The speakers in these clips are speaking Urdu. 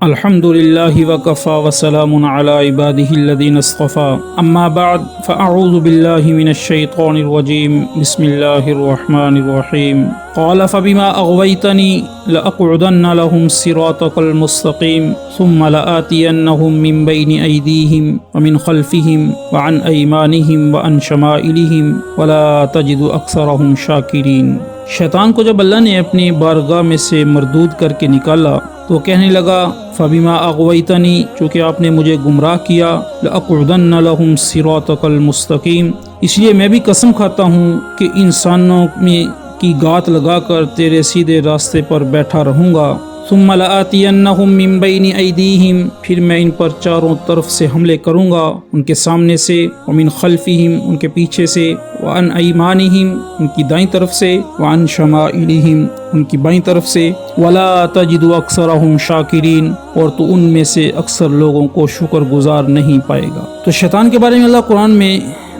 الحمد لله وكفى وسلام على عباده الذين اصطفى أما بعد فأعوذ بالله من الشيطان الرجيم بسم الله الرحمن الرحيم قال فبما أغويتني لأقعدن لهم صراطك المستقيم ثم لآتينهم من بين أيديهم ومن خلفهم وعن أيمانهم وعن شمائلهم ولا تجد أكثرهم شاكرين۔ شیطان کو جب اللہ نے اپنی بارگاہ میں سے مردود کر کے نکالا تو کہنے لگا فبما اغویتنی، چونکہ آپ نے مجھے گمراہ کیا، لأقعدن لهم صراطك المستقیم، اس لیے میں بھی قسم کھاتا ہوں کہ انسانوں میں کی گات لگا کر تیرے سیدھے راستے پر بیٹھا رہوں گا۔ ثم لآتینہم من بین ایدیہم، پھر میں ان پر چاروں طرف سے حملے کروں گا، ان کے سامنے سے، ومن خلفہم، ان کے پیچھے سے، وعن ایمانہم، ان کی دائیں طرف سے، وعن شمائلہم، ان کی بائیں طرف سے، ولا تجد اکثرہم شاکرین، اور تو ان میں سے اکثر لوگوں کو شکر گزار نہیں پائے گا۔ تو شیطان کے بارے میں اللہ قرآن میں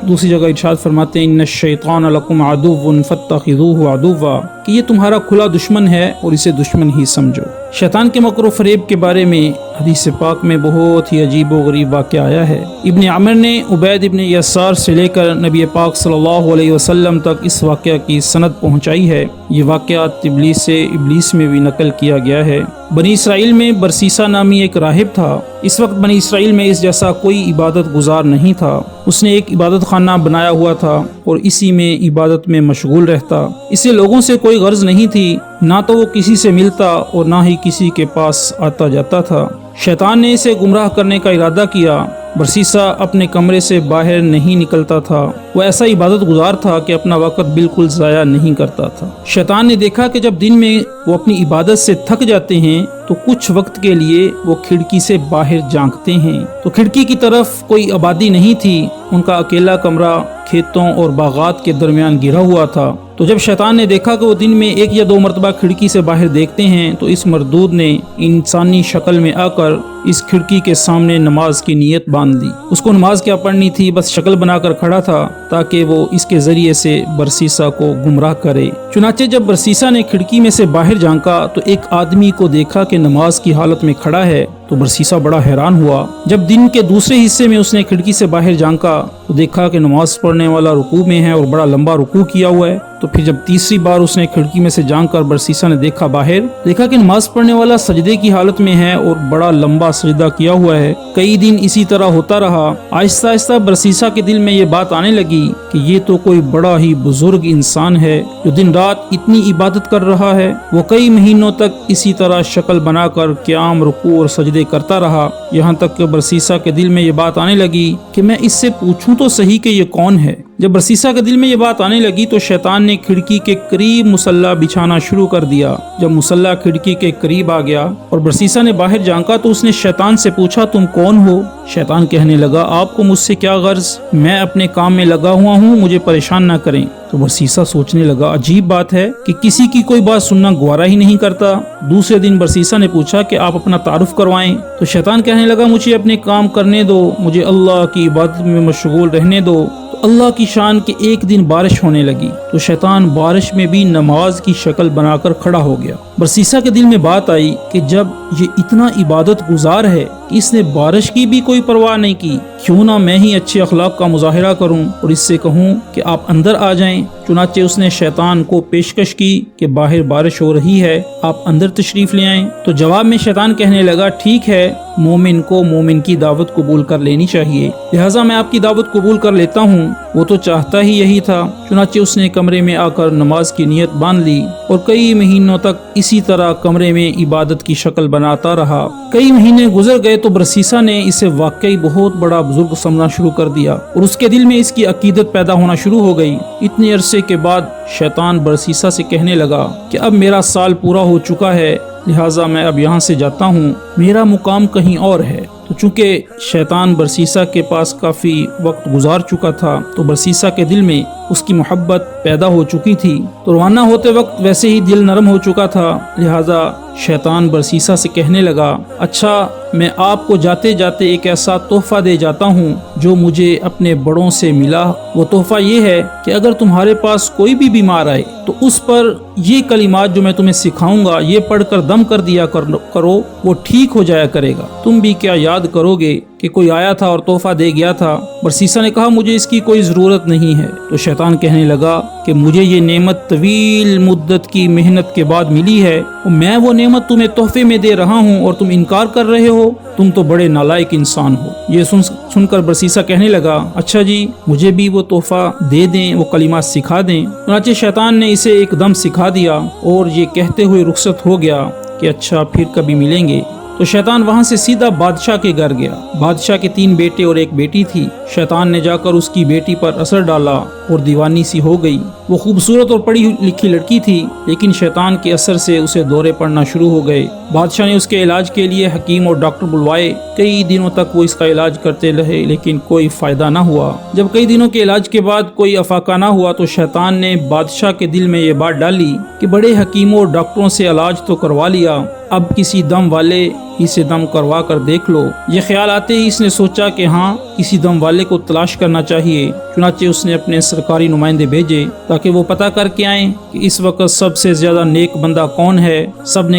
دوسری جگہ ارشاد فرماتے ہیں ان الشیطان لکم عدو فاتخذوہ عدوا، کہ یہ تمہارا کھلا دشمن ہے اور اسے دشمن ہی سمجھو۔ شیطان کے مکر و فریب کے بارے میں حدیث پاک میں بہت ہی عجیب و غریب واقعہ آیا ہے۔ ابن عمر نے عبید ابن یسار سے لے کر نبی پاک صلی اللہ علیہ وسلم تک اس واقعہ کی سند پہنچائی ہے۔ یہ واقعہ تبلیس سے ابلیس میں بھی نقل کیا گیا ہے۔ بنی اسرائیل میں برسیسا نامی ایک راہب تھا۔ اس وقت بنی اسرائیل میں اس جیسا کوئی عبادت گزار نہیں تھا۔ اس نے ایک عبادت خانہ بنایا ہوا تھا اور اسی میں عبادت میں مشغول رہتا۔ اسے لوگوں سے کوئی غرض نہیں تھی، نہ تو وہ کسی سے ملتا اور نہ ہی کسی کے پاس آتا جاتا تھا۔ شیطان نے اسے گمراہ کرنے کا ارادہ کیا۔ برسیسا اپنے کمرے سے باہر نہیں نکلتا تھا۔ وہ ایسا عبادت گزار تھا کہ اپنا وقت بالکل ضائع نہیں کرتا تھا۔ شیطان نے دیکھا کہ جب دن میں وہ اپنی عبادت سے تھک جاتے ہیں تو کچھ وقت کے لیے وہ کھڑکی سے باہر جھانکتے ہیں تو کھڑکی کی طرف کوئی آبادی نہیں تھی۔ ان کا اکیلا کمرہ کھیتوں اور باغات کے درمیان گھرا ہوا تھا۔ تو جب شیطان نے دیکھا کہ وہ دن میں 1 یا 2 مرتبہ کھڑکی سے باہر دیکھتے ہیں تو اس مردود نے انسانی شکل میں آ کر اس کھڑکی کے سامنے نماز کی نیت باندھ لی۔ اس کو نماز کیا پڑھنی تھی، بس شکل بنا کر کھڑا تھا تاکہ وہ اس کے ذریعے سے برسیسا کو گمراہ کرے۔ چنانچہ جب برسیسا نے کھڑکی میں سے باہر جھانکا تو ایک آدمی کو دیکھا کہ نماز کی حالت میں کھڑا ہے تو برسیسا بڑا حیران ہوا۔ جب دن کے دوسرے حصے میں اس نے کھڑکی سے باہر جھانکا تو دیکھا کہ نماز پڑھنے والا رکوع میں ہے اور بڑا لمبا رکوع کیا ہوا ہے۔ تو پھر جب تیسری بار اس نے کھڑکی میں سے جھانک کر برسیسا نے دیکھا باہر، دیکھا کہ نماز پڑھنے والا سجدے کی حالت میں ہے اور بڑا لمبا سجدہ کیا ہوا ہے۔ کئی دن اسی طرح ہوتا رہا۔ آہستہ آہستہ برسیسا کے دل میں یہ بات آنے لگی کہ یہ تو کوئی بڑا ہی بزرگ انسان ہے جو دن رات اتنی عبادت کر رہا ہے۔ وہ کئی مہینوں تک اسی طرح شکل بنا کر قیام، رکوع اور سجدے کرتا رہا، یہاں تک کہ برسیسا کے دل میں یہ بات آنے لگی کہ میں اس سے پوچھوں تو صحیح کہ یہ کون ہے۔ جب برسیسا کے دل میں یہ بات آنے لگی تو شیطان نے کھڑکی کے قریب مصلی بچھانا شروع کر دیا۔ جب مصلی کھڑکی کے قریب آ گیا اور برسیسا نے باہر جھانکا تو اس نے شیطان سے پوچھا تم کون ہو؟ شیطان کہنے لگا آپ کو مجھ سے کیا غرض، میں اپنے کام میں لگا ہوا ہوں، مجھے پریشان نہ کریں۔ تو برسیسا سوچنے لگا عجیب بات ہے کہ کسی کی کوئی بات سننا گوارا ہی نہیں کرتا۔ دوسرے دن برسیسا نے پوچھا کہ آپ اپنا تعارف کروائیں۔ تو شیطان کہنے لگا مجھے اپنے کام کرنے دو، مجھے اللہ کی عبادت میں مشغول رہنے دو۔ تو اللہ کی شان کے ایک دن بارش ہونے لگی تو شیطان بارش میں بھی نماز کی شکل بنا کر کھڑا ہو گیا۔ برسیسا کے دل میں بات آئی کہ جب یہ اتنا عبادت گزار ہے کہ اس نے بارش کی بھی کوئی پرواہ نہیں کی، کیوں نہ میں ہی اچھے اخلاق کا مظاہرہ کروں اور اس سے کہوں کہ آپ اندر آ جائیں۔ چنانچہ اس نے شیطان کو پیشکش کی کہ باہر بارش ہو رہی ہے، آپ اندر تشریف لے آئیں۔ تو جواب میں شیطان کہنے لگا ٹھیک ہے، مومن کو مومن کی دعوت قبول کر لینی چاہیے، لہٰذا میں آپ کی دعوت قبول کر لیتا ہوں۔ وہ تو چاہتا ہی یہی تھا۔ چنانچہ اس نے کمرے میں آ کر نماز کی نیت باندھ لی اور کئی مہینوں تک اسی طرح کمرے میں عبادت کی شکل بناتا رہا۔ کئی مہینے گزر گئے تو برسیسا نے اسے واقعی بہت بڑا بزرگ سمجھنا شروع کر دیا اور اس کے دل میں اس کی عقیدت پیدا ہونا شروع ہو گئی۔ اتنے عرصے کے بعد شیطان برسیسا سے کہنے لگا کہ اب میرا سال پورا ہو چکا ہے، لہٰذا میں اب یہاں سے جاتا ہوں، میرا مقام کہیں اور ہے۔ تو چونکہ شیطان برسیسا کے پاس کافی وقت گزار چکا تھا تو برسیسا کے دل میں اس کی محبت پیدا ہو چکی تھی، تو روانہ ہوتے وقت ویسے ہی دل نرم ہو چکا تھا، لہٰذا شیطان برسیسا سے کہنے لگا اچھا میں آپ کو جاتے جاتے ایک ایسا تحفہ دے جاتا ہوں جو مجھے اپنے بڑوں سے ملا وہ تحفہ یہ ہے کہ اگر تمہارے پاس کوئی بھی بیمار آئے تو اس پر یہ کلمات جو میں تمہیں سکھاؤں گا یہ پڑھ کر دم کر دیا کرو، وہ ٹھیک ہو جایا کرے گا۔ تم بھی کیا یاد کرو گے کہ کوئی آیا تھا اور تحفہ دے گیا تھا؟ برسیسا نے کہا مجھے اس کی کوئی ضرورت نہیں ہے۔ تو شیطان کہنے لگا کہ مجھے یہ نعمت طویل مدت کی محنت کے بعد ملی ہے، میں وہ نعمت تمہیں تحفے میں دے رہا ہوں اور تم انکار کر رہے ہو، تم تو بڑے نالائق انسان ہو۔ یہ سن کر برسیسا کہنے لگا اچھا جی مجھے بھی وہ تحفہ دے دیں، وہ کلمات سکھا دیں۔ چنانچہ شیطان نے اسے ایک دم سکھا دیا اور یہ کہتے ہوئے رخصت ہو گیا کہ اچھا پھر کبھی ملیں گے۔ تو شیطان وہاں سے سیدھا بادشاہ کے گھر گیا۔ بادشاہ کے 3 بیٹے اور 1 بیٹی تھی۔ شیطان نے جا کر اس کی بیٹی پر اثر ڈالا اور دیوانی سی ہو گئی۔ وہ خوبصورت اور پڑھی لکھی لڑکی تھی، لیکن شیطان کے اثر سے اسے دورے پڑنا شروع ہو گئے۔ بادشاہ نے اس کے علاج کے لیے حکیم اور ڈاکٹر بلوائے۔ کئی دنوں تک وہ اس کا علاج کرتے رہے لیکن کوئی فائدہ نہ ہوا۔ جب کئی دنوں کے علاج کے بعد کوئی افاقہ نہ ہوا تو شیطان نے بادشاہ کے دل میں یہ بات ڈالی کہ بڑے حکیموں اور ڈاکٹروں سے علاج تو کروا لیا، اب کسی دم والے اسے دم کروا کر دیکھ لو۔ یہ خیال آتے ہی اس نے سوچا کہ ہاں کسی دم والے کو تلاش کرنا چاہیے۔ چنانچہ اس نے اپنے سرکاری نمائندے بھیجے تاکہ وہ پتہ کر کے آئیں کہ اس وقت سب سے زیادہ نیک بندہ کون ہے۔ سب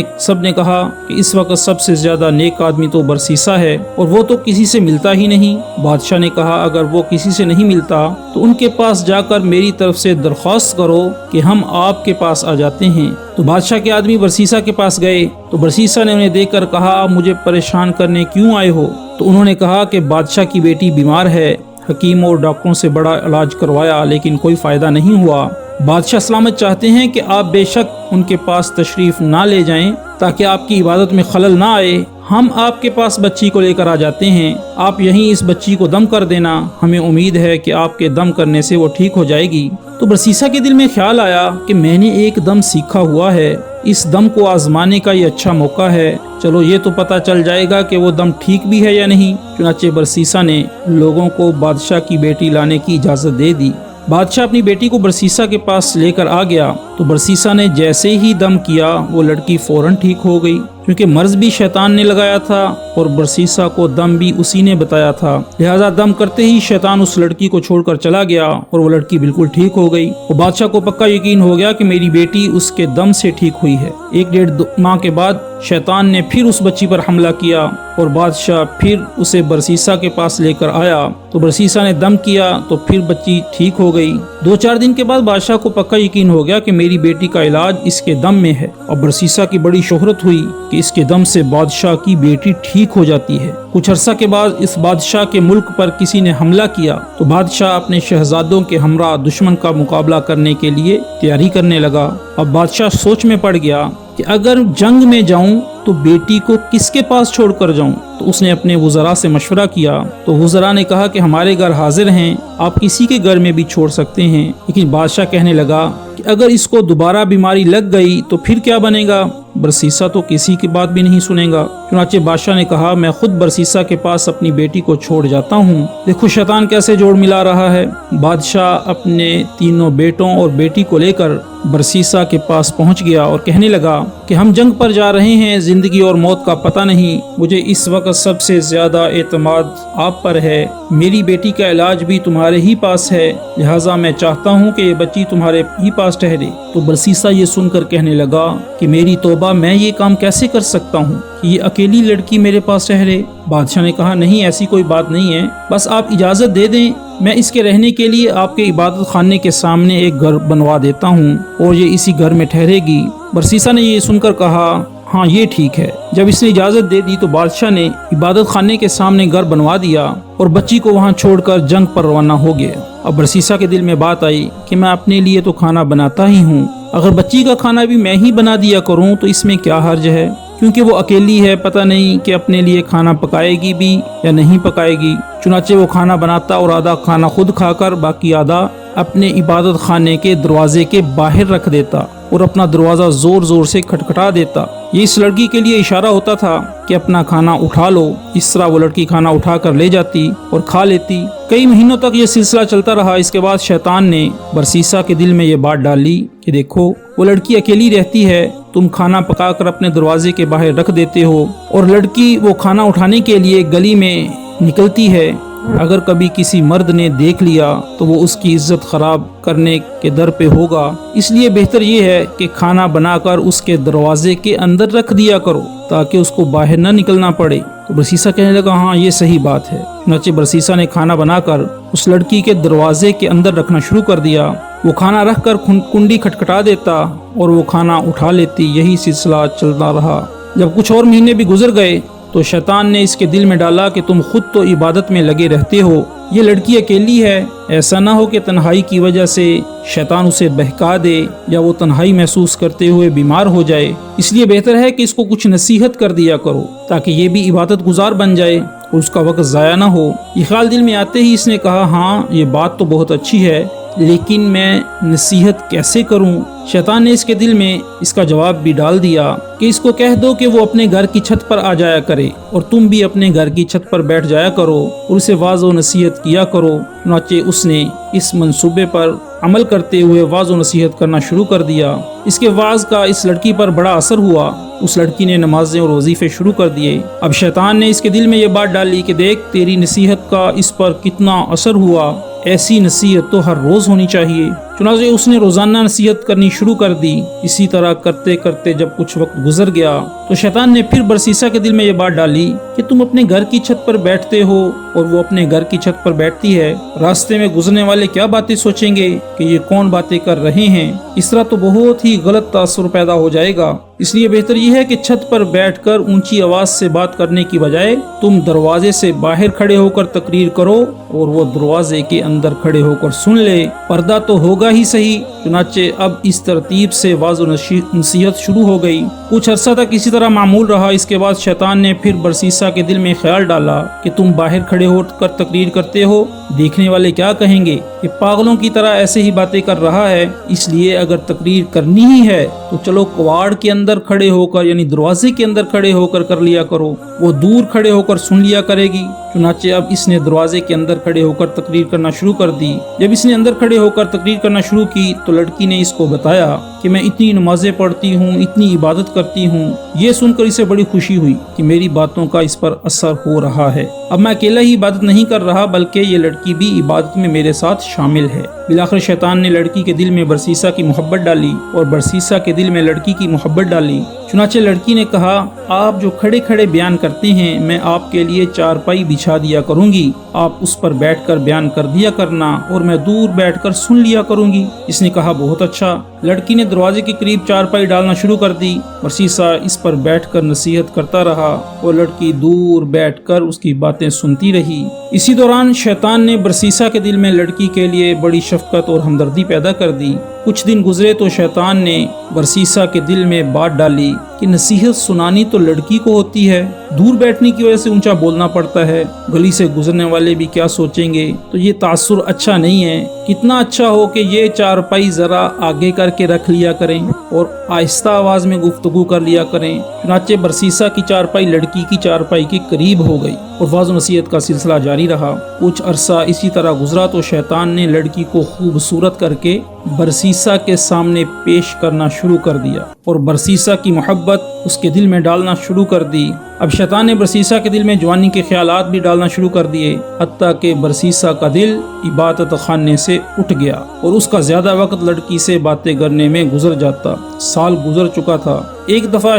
نے کہا کہ اس وقت سب سے زیادہ نیک آدمی تو برسیسا ہے اور وہ تو کسی سے ملتا ہی نہیں۔ بادشاہ نے کہا اگر وہ کسی سے نہیں ملتا تو ان کے پاس جا کر میری طرف سے درخواست کرو کہ ہم آپ کے پاس آ جاتے ہیں۔ تو بادشاہ کے آدمی برسیسا کے پاس گئے تو برسیسا نے انہیں دیکھ کر کہا آپ مجھے پریشان کرنے کیوں آئے ہو؟ تو انہوں نے کہا کہ بادشاہ کی بیٹی بیمار ہے، حکیموں اور ڈاکٹروں سے بڑا علاج کروایا لیکن کوئی فائدہ نہیں ہوا۔ بادشاہ سلامت چاہتے ہیں کہ آپ بے شک ان کے پاس تشریف نہ لے جائیں تاکہ آپ کی عبادت میں خلل نہ آئے۔ ہم آپ کے پاس بچی کو لے کر آ جاتے ہیں، آپ یہیں اس بچی کو دم کر دینا، ہمیں امید ہے کہ آپ کے دم کرنے سے وہ ٹھیک ہو جائے گی۔ تو برسیسا کے دل میں خیال آیا کہ میں نے ایک دم سیکھا ہوا ہے، اس دم کو آزمانے کا یہ اچھا موقع ہے، چلو یہ تو پتہ چل جائے گا کہ وہ دم ٹھیک بھی ہے یا نہیں۔ چنانچہ برسیسا نے لوگوں کو بادشاہ کی بیٹی لانے کی اجازت دے دی۔ بادشاہ اپنی بیٹی کو برسیسا کے پاس لے کر آ گیا تو برسیسا نے جیسے ہی دم کیا وہ لڑکی فوراً ٹھیک ہو گئی، کیونکہ مرض بھی شیطان نے لگایا تھا اور برسیسا کو دم بھی اسی نے بتایا تھا، لہٰذا دم کرتے ہی شیطان اس لڑکی کو چھوڑ کر چلا گیا اور وہ لڑکی بالکل ٹھیک ہو گئی۔ وہ بادشاہ کو پکا یقین ہو گیا کہ میری بیٹی اس کے دم سے ٹھیک ہوئی ہے۔ 1.5 ماہ کے بعد شیطان نے پھر اس بچی پر حملہ کیا اور بادشاہ پھر اسے برسیسا کے پاس لے کر آیا تو برسیسا نے دم کیا تو پھر بچی ٹھیک ہو گئی۔ 2-4 دن کے بعد بادشاہ کو پکا یقین ہو گیا کہ میری بیٹی کا علاج اس کے دم میں ہے اور برسیسا کی بڑی شہرت ہوئی کہ اس کے دم سے بادشاہ کی بیٹی ٹھیک ہو جاتی ہے۔ کچھ عرصہ کے بعد اس بادشاہ کے ملک پر کسی نے حملہ کیا تو بادشاہ اپنے شہزادوں کے ہمراہ دشمن کا مقابلہ کرنے کے لیے تیاری کرنے لگا۔ اب بادشاہ سوچ میں پڑ گیا کہ اگر جنگ میں جاؤں تو بیٹی کو کس کے پاس چھوڑ کر جاؤں؟ تو اس نے اپنے وزراء سے مشورہ کیا تو وزراء نے کہا کہ ہمارے گھر حاضر ہیں، آپ کسی کے گھر میں بھی چھوڑ سکتے ہیں۔ لیکن بادشاہ کہنے لگا کہ اگر اس کو دوبارہ بیماری لگ گئی تو پھر کیا بنے گا؟ برسیسا تو کسی کی بات بھی نہیں سنے گا۔ چنانچہ بادشاہ نے کہا میں خود برسیسا کے پاس اپنی بیٹی کو چھوڑ جاتا ہوں۔ دیکھو شیطان کیسے جوڑ ملا رہا ہے۔ بادشاہ اپنے 3 بیٹوں اور بیٹی کو لے کر برسیسا کے پاس پہنچ گیا اور کہنے لگا کہ ہم جنگ پر جا رہے ہیں، زندگی اور موت کا پتہ نہیں، مجھے اس وقت سب سے زیادہ اعتماد آپ پر ہے، میری بیٹی کا علاج بھی تمہارے ہی پاس ہے، لہٰذا میں چاہتا ہوں کہ یہ بچی تمہارے ہی پاس ٹھہرے۔ تو برسیسا یہ سن کر کہنے لگا کہ میری توبہ، میں یہ کام کیسے کر سکتا ہوں کہ یہ اکیلی لڑکی میرے پاس ٹھہرے؟ بادشاہ نے کہا نہیں ایسی کوئی بات نہیں ہے، بس آپ اجازت دے دیں، میں اس کے رہنے کے لیے آپ کے عبادت خانے کے سامنے ایک گھر بنوا دیتا ہوں اور یہ اسی گھر میں ٹھہرے گی۔ برسیسا نے یہ سن کر کہا ہاں یہ ٹھیک ہے۔ جب اس نے اجازت دے دی تو بادشاہ نے عبادت خانے کے سامنے گھر بنوا دیا اور بچی کو وہاں چھوڑ کر جنگ پر روانہ ہو گیا۔ اب برسیسا کے دل میں بات آئی کہ میں اپنے لیے تو کھانا بناتا ہی ہوں، اگر بچی کا کھانا بھی میں ہی بنا دیا کروں تو اس میں کیا حرج ہے، کیونکہ وہ اکیلی ہے، پتہ نہیں کہ اپنے لیے کھانا پکائے گی بھی یا نہیں پکائے گی۔ چنانچہ وہ کھانا بناتا اور آدھا کھانا خود کھا کر باقی آدھا اپنے عبادت خانے کے دروازے کے باہر رکھ دیتا اور اپنا دروازہ زور زور سے کھٹکھٹا دیتا۔ یہ اس لڑکی کے لیے اشارہ ہوتا تھا کہ اپنا کھانا اٹھا لو۔ اس طرح وہ لڑکی کھانا اٹھا کر لے جاتی اور کھا لیتی۔ کئی مہینوں تک یہ سلسلہ چلتا رہا۔ اس کے بعد شیطان نے برسیسا کے دل میں یہ بات ڈالی کہ دیکھو وہ لڑکی اکیلی رہتی ہے، تم کھانا پکا کر اپنے دروازے کے باہر رکھ دیتے ہو اور لڑکی وہ کھانا اٹھانے کے لیے گلی میں نکلتی ہے اگر کبھی کسی مرد نے دیکھ لیا تو وہ اس کی عزت خراب کرنے کے در پہ ہوگا، اس لیے بہتر یہ ہے کہ کھانا بنا کر اس کے دروازے کے اندر رکھ دیا کرو تاکہ اس کو باہر نہ نکلنا پڑے۔ تو برسیسا کہنے لگا ہاں یہ صحیح بات ہے۔ چنانچہ برسیسا نے کھانا بنا کر اس لڑکی کے دروازے کے اندر رکھنا شروع کر دیا۔ وہ کھانا رکھ کر کنڈی کھٹکھٹا دیتا اور وہ کھانا اٹھا لیتی۔ یہی سلسلہ چلتا رہا۔ جب کچھ اور مہینے بھی گزر گئے تو شیطان نے اس کے دل میں ڈالا کہ تم خود تو عبادت میں لگے رہتے ہو، یہ لڑکی اکیلی ہے، ایسا نہ ہو کہ تنہائی کی وجہ سے شیطان اسے بہکا دے یا وہ تنہائی محسوس کرتے ہوئے بیمار ہو جائے، اس لیے بہتر ہے کہ اس کو کچھ نصیحت کر دیا کرو تاکہ یہ بھی عبادت گزار بن جائے اور اس کا وقت ضائع نہ ہو۔ یہ خیال دل میں آتے ہی اس نے کہا ہاں یہ بات تو بہت اچھی ہے، لیکن میں نصیحت کیسے کروں؟ شیطان نے اس کے دل میں اس کا جواب بھی ڈال دیا کہ اس کو کہہ دو کہ وہ اپنے گھر کی چھت پر آ جایا کرے اور تم بھی اپنے گھر کی چھت پر بیٹھ جایا کرو اور اسے واعظ و نصیحت کیا کرو۔ چنانچہ اس نے اس منصوبے پر عمل کرتے ہوئے واعظ و نصیحت کرنا شروع کر دیا۔ اس کے واعظ کا اس لڑکی پر بڑا اثر ہوا۔ اس لڑکی نے نمازیں اور وظیفے شروع کر دیے۔ اب شیطان نے اس کے دل میں یہ بات ڈالی کہ دیکھ تیری نصیحت کا اس پر کتنا اثر ہوا، ایسی نصیحت تو ہر روز ہونی چاہیے۔ چنانچہ اس نے روزانہ نصیحت کرنی شروع کر دی۔ اسی طرح کرتے کرتے جب کچھ وقت گزر گیا تو شیطان نے پھر برسیسا کے دل میں یہ بات ڈالی کہ تم اپنے گھر کی چھت پر بیٹھتے ہو اور وہ اپنے گھر کی چھت پر بیٹھتی ہے، راستے میں گزرنے والے کیا باتیں سوچیں گے کہ یہ کون باتیں کر رہے ہیں، اس طرح تو بہت ہی غلط تاثر پیدا ہو جائے گا، اس لیے بہتر یہ ہے کہ چھت پر بیٹھ کر اونچی آواز سے بات کرنے کی بجائے تم دروازے سے باہر کھڑے ہو کر تقریر کرو اور وہ دروازے کے اندر کھڑے ہو کر سن لے، پردہ تو ہوگا ہی صحیح۔ چنانچہ اب اس ترتیب سے واعظ و نصیحت شروع ہو گئی۔ کچھ عرصہ تک اسی طرح معمول رہا۔ اس کے بعد شیطان نے پھر برسیسا کے دل میں خیال ڈالا کہ تم باہر کھڑے ہو کر تقریر کرتے ہو، دیکھنے والے کیا کہیں گے کہ پاگلوں کی طرح ایسے ہی باتیں کر رہا ہے، اس لیے اگر تقریر کرنی ہی ہے تو چلو کواڑ کے اندر کھڑے ہو کر یعنی دروازے کے اندر کھڑے ہو کر لیا کرو، وہ دور کھڑے ہو کر سن لیا کرے گی۔ چنانچہ اب اس نے دروازے کے اندر کھڑے ہو کر تقریر کرنا شروع کر دی۔ جب اس نے اندر کھڑے ہو کر تقریر کرنا شروع کی تو لڑکی نے اس کو بتایا کہ میں اتنی نمازیں پڑھتی ہوں، اتنی عبادت کرتی ہوں۔ یہ سن کر اسے بڑی خوشی ہوئی کہ میری باتوں کا اس پر اثر ہو رہا ہے، اب میں اکیلا ہی عبادت نہیں کر رہا بلکہ یہ لڑکی بھی عبادت میں میرے ساتھ شامل ہے۔ بالآخر شیطان نے لڑکی کے دل میں برسیسا کی محبت ڈالی اور برسیسا کے دل میں لڑکی کی محبت ڈالی۔ چنانچہ لڑکی نے کہا آپ جو کھڑے کھڑے بیان کرتے ہیں میں آپ کے لیے چارپائی بچھا دیا کروں گی، آپ اس پر بیٹھ کر بیان کر دیا کرنا اور میں دور بیٹھ کر سن لیا کروں گی۔ اس نے کہا بہت اچھا۔ لڑکی نے دروازے کے قریب چارپائی ڈالنا شروع کر دی۔ برسیسا اس پر بیٹھ کر نصیحت کرتا رہا اور لڑکی دور بیٹھ کر اس کی باتیں سنتی رہی۔ اسی دوران شیطان نے برسیسا کے دل میں لڑکی کے لیے بڑی شفقت اور ہمدردی پیدا کر دی۔ کچھ دن گزرے تو شیطان نے برسیسا کے دل میں بات ڈالی کہ نصیحت سنانی تو لڑکی کو ہوتی ہے، دور بیٹھنے کی وجہ سے اونچا بولنا پڑتا ہے، گلی سے گزرنے والے بھی کیا سوچیں گے، تو یہ تاثر اچھا نہیں ہے۔ کتنا اچھا ہو کہ یہ چارپائی ذرا آگے کر کے رکھ لیا کریں اور آہستہ آواز میں گفتگو کر لیا کریں۔ چنانچہ برسیسا کی چارپائی لڑکی کی چارپائی کے قریب ہو گئی اور واعظ و نصیحت کا سلسلہ جاری رہا۔ کچھ عرصہ اسی طرح گزرا تو شیطان نے لڑکی کو خوبصورت کر کے برسیسا کے سامنے پیش کرنا شروع کر دیا اور برسیسا کی محبت اس کے دل میں ڈالنا شروع کر دی۔ اب شیطان نے برسیسا کے دل میں جوانی کے خیالات بھی ڈالنا شروع کر دیے، حتیٰ کہ برسیسا کا دل عبادت خانے سے اٹھ گیا اور اس کا زیادہ وقت لڑکی سے باتیں کرنے میں گزر جاتا۔ سال گزر چکا تھا۔ ایک دفعہ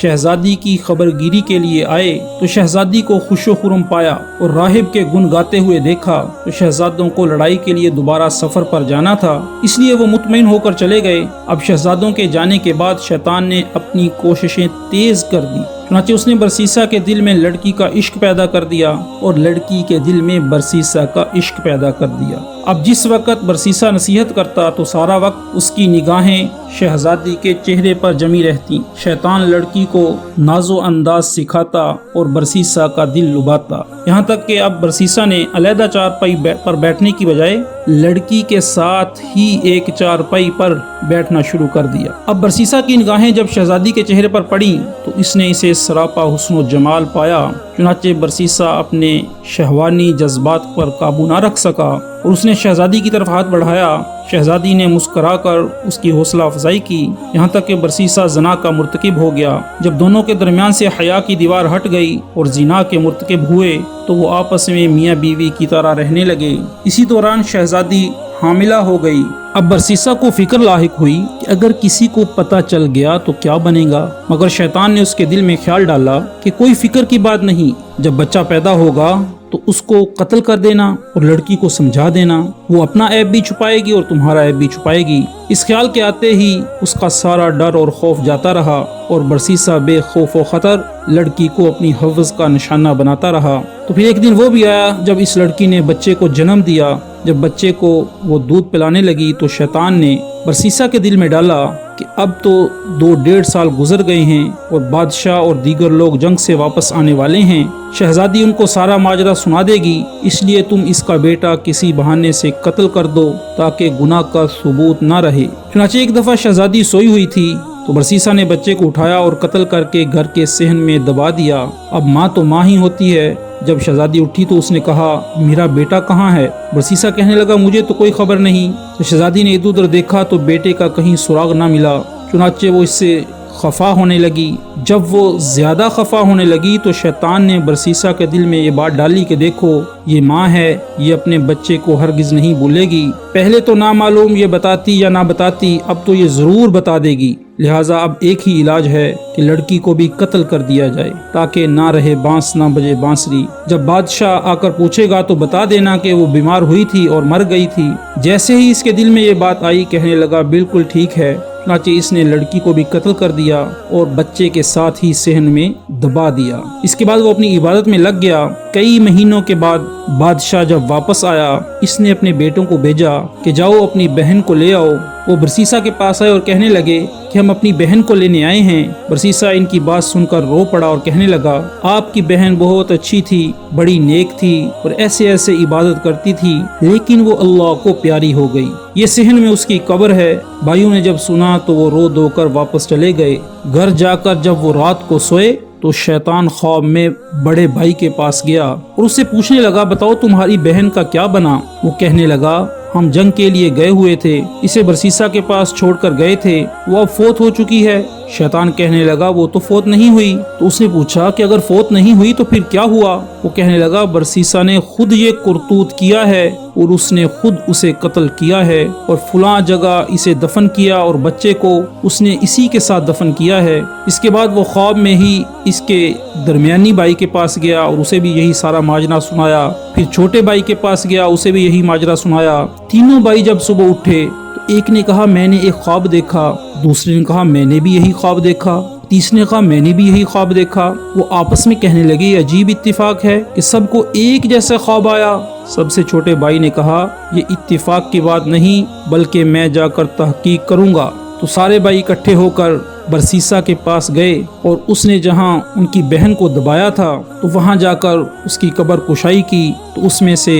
شہزادی کی خبر گیری کے لیے آئے تو شہزادی کو خوش و خرم پایا اور راہب کے گن گاتے ہوئے دیکھا تو شہزادوں کو لڑائی کے لیے دوبارہ سفر پر جانا تھا، اس لیے وہ مطمئن ہو کر چلے گئے۔ اب شہزادوں کے جانے کے بعد شیطان نے اپنی کوششیں تیز کر دی۔ چنانچہ اس نے برسیسا کے دل میں لڑکی کا عشق پیدا کر دیا اور لڑکی کے دل میں برسیسا کا عشق پیدا کر دیا۔ اب جس وقت برسیسا نصیحت کرتا تو سارا وقت اس کی نگاہیں شہزادی کے چہرے پر جمی رہتی۔ شیطان لڑکی کو ناز و انداز سکھاتا اور برسیسا کا دل لبھاتا، یہاں تک کہ اب برسیسا نے علیحدہ چارپائی پر بیٹھنے کی بجائے لڑکی کے ساتھ ہی ایک چارپائی پر بیٹھنا شروع کر دیا۔ اب برسیسا کی نگاہیں جب شہزادی کے چہرے پر پڑیں تو اس نے اسے سراپا حسن و جمال پایا۔ چنانچہ برسیسا اپنے شہوانی جذبات پر قابو نہ رکھ سکا اور اس نے شہزادی کی طرف ہاتھ بڑھایا۔ شہزادی نے مسکرا کر اس کی حوصلہ افزائی کی، یہاں تک کہ برسیسا زنا کا مرتکب ہو گیا۔ جب دونوں کے درمیان سے حیا کی دیوار ہٹ گئی اور زنا کے مرتکب ہوئے تو وہ آپس میں میاں بیوی کی طرح رہنے لگے۔ اسی دوران شہزادی حاملہ ہو گئی۔ اب برسیسا کو فکر لاحق ہوئی کہ اگر کسی کو پتہ چل گیا تو کیا بنے گا، مگر شیطان نے اس کے دل میں خیال ڈالا کہ کوئی فکر کی بات نہیں، جب بچہ پیدا ہوگا تو اس کو قتل کر دینا اور لڑکی کو سمجھا دینا، وہ اپنا عیب بھی چھپائے گی اور تمہارا عیب بھی چھپائے گی۔ اس خیال کے آتے ہی اس کا سارا ڈر اور خوف جاتا رہا اور برسیسا بے خوف و خطر لڑکی کو اپنی حفظ کا نشانہ بناتا رہا۔ تو پھر ایک دن وہ بھی آیا جب اس لڑکی نے بچے کو جنم دیا۔ جب بچے کو وہ دودھ پلانے لگی تو شیطان نے برسیسا کے دل میں ڈالا کہ اب تو 2.5 سال گزر گئے ہیں اور بادشاہ اور دیگر لوگ جنگ سے واپس آنے والے ہیں، شہزادی ان کو سارا ماجرا سنا دے گی، اس لیے تم اس کا بیٹا کسی بہانے سے قتل کر دو تاکہ گناہ کا ثبوت نہ رہے۔ چنانچہ ایک دفعہ شہزادی سوئی ہوئی تھی تو برسیسا نے بچے کو اٹھایا اور قتل کر کے گھر کے صحن میں دبا دیا۔ اب ماں تو ماں ہی ہوتی ہے۔ جب شہزادی اٹھی تو اس نے کہا، میرا بیٹا کہاں ہے؟ برسیسا کہنے لگا، مجھے تو کوئی خبر نہیں۔ تو شہزادی نے ادھر ادھر دیکھا تو بیٹے کا کہیں سراغ نہ ملا۔ چنانچہ وہ اس سے خفا ہونے لگی۔ جب وہ زیادہ خفا ہونے لگی تو شیطان نے برسیسا کے دل میں یہ بات ڈالی کہ دیکھو یہ ماں ہے، یہ اپنے بچے کو ہرگز نہیں بھولے گی، پہلے تو نہ معلوم یہ بتاتی یا نہ بتاتی، اب تو یہ ضرور بتا دے گی، لہٰذا اب ایک ہی علاج ہے کہ لڑکی کو بھی قتل کر دیا جائے تاکہ نہ رہے بانس نہ بجے بانسری۔ جب بادشاہ آ کر پوچھے گا تو بتا دینا کہ وہ بیمار ہوئی تھی اور مر گئی تھی۔ جیسے ہی اس کے دل میں یہ بات آئی کہنے لگا، بالکل ٹھیک ہے۔ چنانچہ اس نے لڑکی کو بھی قتل کر دیا اور بچے کے ساتھ ہی صحن میں دبا دیا۔ اس کے بعد وہ اپنی عبادت میں لگ گیا۔ کئی مہینوں کے بعد بادشاہ جب واپس آیا، اس نے اپنے بیٹوں کو بھیجا کہ جاؤ اپنی بہن کو لے آؤ۔ وہ برسیسا کے پاس آئے اور کہنے لگے کہ ہم اپنی بہن کو لینے آئے ہیں۔ برسیسا ان کی بات سن کر رو پڑا اور کہنے لگا، آپ کی بہن بہت اچھی تھی، بڑی نیک تھی اور ایسے ایسے عبادت کرتی تھی، لیکن وہ اللہ کو پیاری ہو گئی، یہ صحن میں اس کی قبر ہے۔ بھائیوں نے جب سنا تو وہ رو دھو کر واپس چلے گئے۔ گھر جا کر جب وہ رات کو سوئے تو شیطان خواب میں بڑے بھائی کے پاس گیا اور اس سے پوچھنے لگا، بتاؤ تمہاری بہن کا کیا بنا؟ وہ کہنے لگا، ہم جنگ کے لیے گئے ہوئے تھے، اسے برسیسا کے پاس چھوڑ کر گئے تھے، وہ اب فوت ہو چکی ہے۔ شیطان کہنے لگا، وہ تو فوت نہیں ہوئی۔ تو اس نے پوچھا کہ اگر فوت نہیں ہوئی تو پھر کیا ہوا؟ وہ کہنے لگا، برسیسا نے خود یہ کرتوت کیا ہے اور اس نے خود اسے قتل کیا ہے اور فلاں جگہ اسے دفن کیا اور بچے کو اس نے اسی کے ساتھ دفن کیا ہے۔ اس کے بعد وہ خواب میں ہی اس کے درمیانی بھائی کے پاس گیا اور اسے بھی یہی سارا ماجرا سنایا، پھر چھوٹے بھائی کے پاس گیا، اسے بھی یہی ماجرا سنایا۔ تینوں بھائی جب صبح اٹھے تو ایک نے کہا میں نے ایک خواب دیکھا، دوسرے نے کہا میں نے بھی یہی خواب دیکھا، تیسرے نے کہا میں نے بھی یہی خواب دیکھا۔ وہ آپس میں کہنے لگے، یہ عجیب اتفاق ہے کہ سب کو ایک جیسا خواب آیا۔ سب سے چھوٹے بھائی نے کہا، یہ اتفاق کی بات نہیں بلکہ میں جا کر تحقیق کروں گا۔ تو سارے بھائی اکٹھے ہو کر برسیسا کے پاس گئے اور اس نے جہاں ان کی بہن کو دبایا تھا تو وہاں جا کر اس کی قبر کشائی کی تو اس میں سے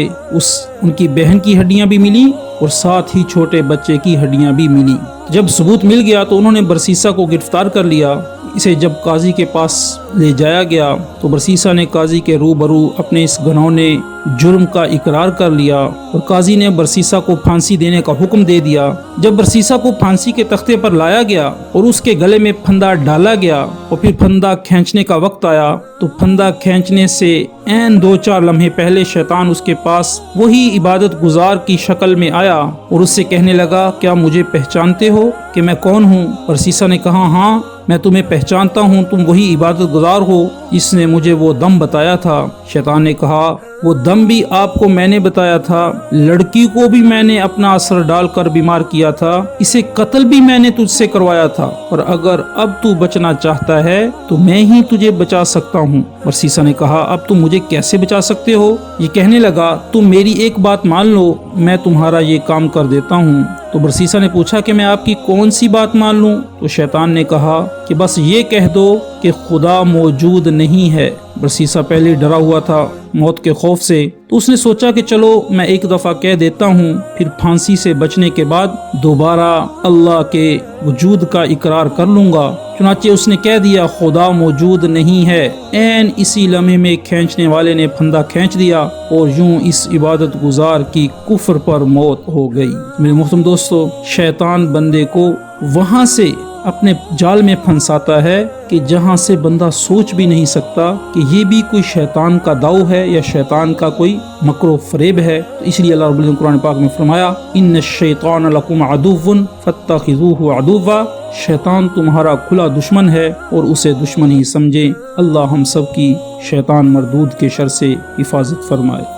ان کی بہن کی ہڈیاں بھی ملی اور ساتھ ہی چھوٹے بچے کی ہڈیاں بھی ملی۔ جب ثبوت مل گیا تو انہوں نے برسیسا کو گرفتار کر لیا۔ اسے جب قاضی کے پاس لے جایا گیا تو برسیسا نے قاضی کے روبرو اپنے اس گھنونے جرم کا اقرار کر لیا اور قاضی نے برسیسا کو پھانسی دینے کا حکم دے دیا۔ جب برسیسا کو پھانسی کے تختے پر لایا گیا اور اس کے گلے میں پھندا ڈالا گیا اور پھر پھندا کھینچنے کا وقت آیا تو پھندا کھینچنے سے عین 2-4 لمحے پہلے شیطان اس کے پاس وہی عبادت گزار کی شکل میں آیا اور اس سے کہنے لگا، کیا مجھے پہچانتے ہو کہ میں کون ہوں؟ برسیسا نے کہا، ہاں میں تمہیں پہچانتا ہوں، تم وہی عبادت گزار ہو جس نے مجھے وہ دم بتایا تھا۔ شیطان نے کہا، وہ دم بھی آپ کو میں نے بتایا تھا، لڑکی کو بھی میں نے اپنا اثر ڈال کر بیمار کیا تھا، اسے قتل بھی میں نے تجھ سے کروایا تھا، اور اگر اب تو بچنا چاہتا ہے تو میں ہی تجھے بچا سکتا ہوں۔ برسیسا نے کہا، اب تم مجھے کیسے بچا سکتے ہو؟ یہ کہنے لگا، تم میری ایک بات مان لو، میں تمہارا یہ کام کر دیتا ہوں۔ تو برسیسا نے پوچھا کہ میں آپ کی کون سی بات مان لوں؟ تو شیطان نے کہا کہ بس یہ کہہ دو کہ کہ خدا موجود نہیں ہے۔ برسیسا پہلے ڈرا ہوا تھا موت کے خوف سے، تو اس نے سوچا کہ چلو میں ایک دفعہ کہہ دیتا ہوں، پھر پھانسی سے بچنے کے بعد دوبارہ اللہ کے وجود کا اقرار کر لوں گا۔ چنانچہ اس نے کہہ دیا خدا موجود نہیں ہے۔ عین اسی لمحے میں کھینچنے والے نے پھندا کھینچ دیا اور یوں اس عبادت گزار کی کفر پر موت ہو گئی۔ میرے محترم دوستو، شیطان بندے کو وہاں سے اپنے جال میں پھنساتا ہے کہ جہاں سے بندہ سوچ بھی نہیں سکتا کہ یہ بھی کوئی شیطان کا داؤ ہے یا شیطان کا کوئی مکر و فریب ہے۔ تو اس لیے اللہ رب العزت قرآن پاک میں فرمایا ان الشیطان لکم عدو فاتخذوہ عدوا، شیطان تمہارا کھلا دشمن ہے اور اسے دشمن ہی سمجھیں۔ اللہ ہم سب کی شیطان مردود کے شر سے حفاظت فرمائے۔